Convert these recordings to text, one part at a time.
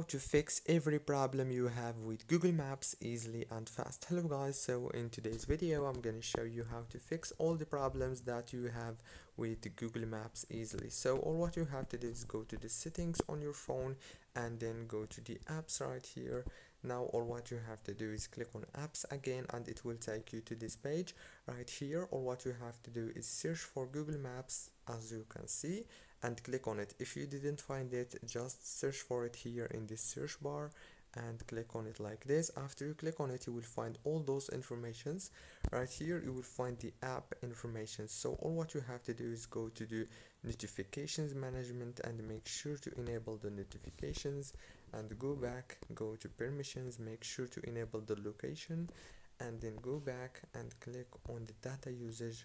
to fix every problem you have with Google Maps easily and fast. Hello guys, so in today's video I'm going to show you how to fix all the problems that you have with Google Maps easily. So all what you have to do is go to the settings on your phone and then go to the apps right here. Now all what you have to do is click on apps again and it will take you to this page right here. All what you have to do is search for Google Maps as you can see and click on it. If you didn't find it, just search for it here in this search bar and click on it like this. After you click on it, you will find all those informations right here. You will find the app information. So all what you have to do is go to the notifications management and make sure to enable the notifications and go back, go to permissions, make sure to enable the location and then go back and click on the data usage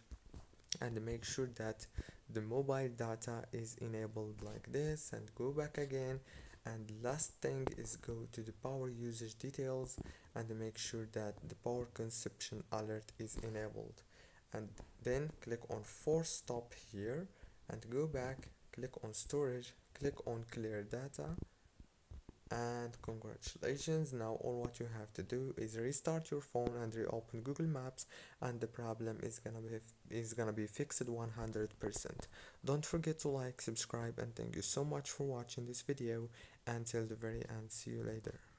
and make sure that the mobile data is enabled like this and go back again. And last thing is go to the power usage details and make sure that the power consumption alert is enabled, and then click on force stop here and go back, click on storage, click on clear data, and congratulations. Now all what you have to do is restart your phone and reopen Google Maps and the problem is gonna be fixed 100%. Don't forget to like, subscribe, and thank you so much for watching this video until the very end. See you later.